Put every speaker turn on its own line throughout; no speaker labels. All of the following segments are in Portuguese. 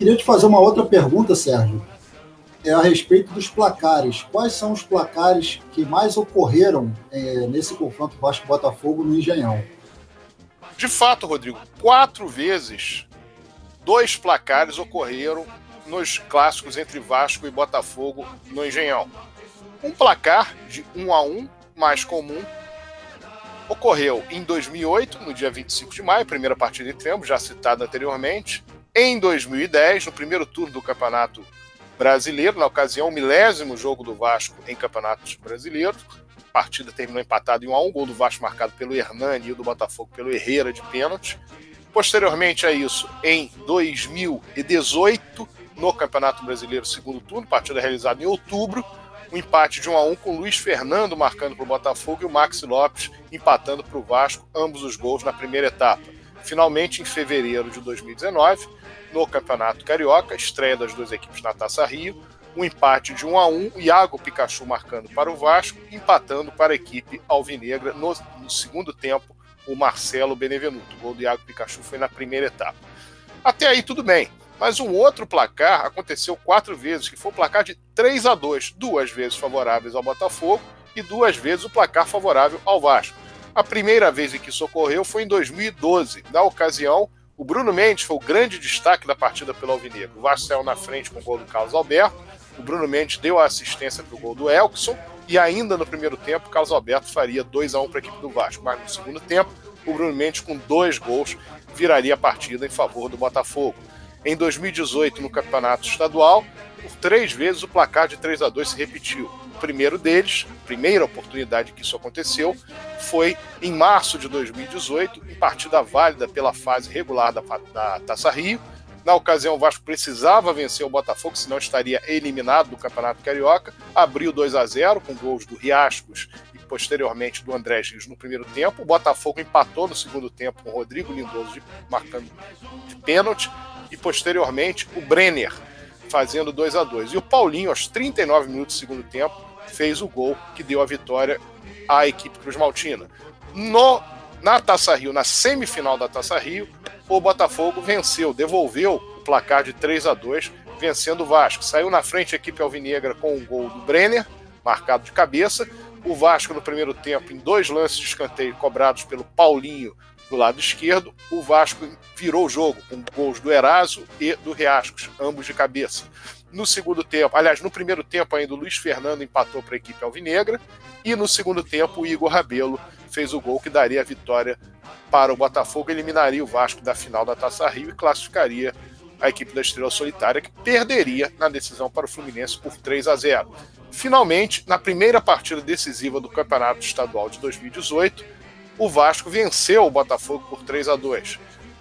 Queria te fazer uma outra pergunta, Sérgio. É a respeito dos placares. Quais são os placares que mais ocorreram nesse confronto Vasco-Botafogo no Engenhão?
De fato, Rodrigo, 4 vezes 2 placares ocorreram nos clássicos entre Vasco e Botafogo no Engenhão. Um placar de 1-1, mais comum, ocorreu em 2008, no dia 25 de maio, primeira partida entre ambos, já citada anteriormente. Em 2010, no primeiro turno do Campeonato Brasileiro, na ocasião, o 10º jogo do Vasco em Campeonatos Brasileiros. A partida terminou empatada em 1-1, gol do Vasco marcado pelo Hernani e o do Botafogo pelo Herrera de pênalti. Posteriormente a isso, em 2018, no Campeonato Brasileiro segundo turno, partida realizada em outubro, um empate de 1-1 com o Luiz Fernando marcando para o Botafogo e o Maxi Lopes empatando para o Vasco, ambos os gols na primeira etapa. Finalmente, em fevereiro de 2019, no Campeonato Carioca, estreia das duas equipes na Taça Rio, um empate de 1-1, Iago Pikachu marcando para o Vasco, empatando para a equipe alvinegra no segundo tempo, o Marcelo Benevenuto. O gol do Iago Pikachu foi na primeira etapa. Até aí tudo bem, mas um outro placar aconteceu 4 vezes, que foi o placar de 3-2, 2 vezes favoráveis ao Botafogo e 2 vezes o placar favorável ao Vasco. A primeira vez em que isso ocorreu foi em 2012. Na ocasião, o Bruno Mendes foi o grande destaque da partida pelo alvinegro. O Vasco saiu na frente com o gol do Carlos Alberto, o Bruno Mendes deu a assistência para o gol do Elkson, e ainda no primeiro tempo, o Carlos Alberto faria 2-1 para a equipe do Vasco. Mas no segundo tempo, o Bruno Mendes, com 2 gols, viraria a partida em favor do Botafogo. Em 2018, no Campeonato Estadual, por 3 vezes o placar de 3-2 se repetiu. O primeiro deles, a primeira oportunidade que isso aconteceu, foi em março de 2018, em partida válida pela fase regular da Taça Rio. Na ocasião, o Vasco precisava vencer o Botafogo, senão estaria eliminado do Campeonato Carioca. Abriu 2-0 com gols do Riascos e posteriormente do André Rios no primeiro tempo. O Botafogo empatou no segundo tempo com o Rodrigo Lindoso marcando de pênalti e posteriormente o Brenner fazendo 2-2. E o Paulinho, aos 39 minutos do segundo tempo, fez o gol que deu a vitória à equipe Cruz Maltina. Na Taça Rio, na semifinal da Taça Rio, o Botafogo venceu, devolveu o placar de 3-2, vencendo o Vasco. Saiu na frente a equipe alvinegra com um gol do Brenner, marcado de cabeça. O Vasco, no primeiro tempo, em 2 lances de escanteio cobrados pelo Paulinho do lado esquerdo, o Vasco virou o jogo com gols do Eraso e do Riascos, ambos de cabeça. No segundo tempo, aliás, no primeiro tempo ainda, o Luiz Fernando empatou para a equipe alvinegra, e no segundo tempo o Igor Rabelo fez o gol que daria a vitória para o Botafogo, eliminaria o Vasco da final da Taça Rio e classificaria a equipe da Estrela Solitária, que perderia na decisão para o Fluminense por 3-0. Finalmente, na primeira partida decisiva do Campeonato Estadual de 2018, o Vasco venceu o Botafogo por 3-2.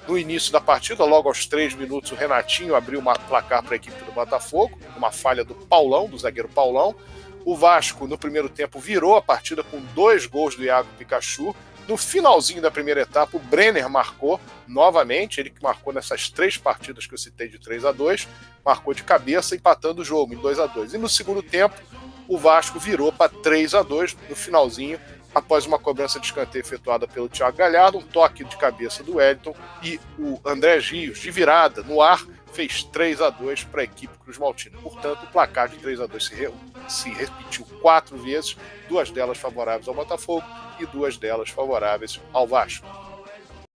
No início da partida, logo aos 3 minutos, o Renatinho abriu uma placar para a equipe do Botafogo, uma falha do Paulão, do zagueiro Paulão. O Vasco, no primeiro tempo, virou a partida com 2 gols do Iago Pikachu. No finalzinho da primeira etapa, o Brenner marcou novamente, ele que marcou nessas 3 partidas que eu citei de 3-2, marcou de cabeça, empatando o jogo em 2-2. E no segundo tempo, o Vasco virou para 3-2 no finalzinho, após uma cobrança de escanteio efetuada pelo Thiago Galhardo, um toque de cabeça do Wellington, e o André Rios, de virada no ar, fez 3-2 para a equipe Cruz Maltina. Portanto, o placar de 3-2 se repetiu 4 vezes, 2 delas favoráveis ao Botafogo e 2 delas favoráveis ao Vasco.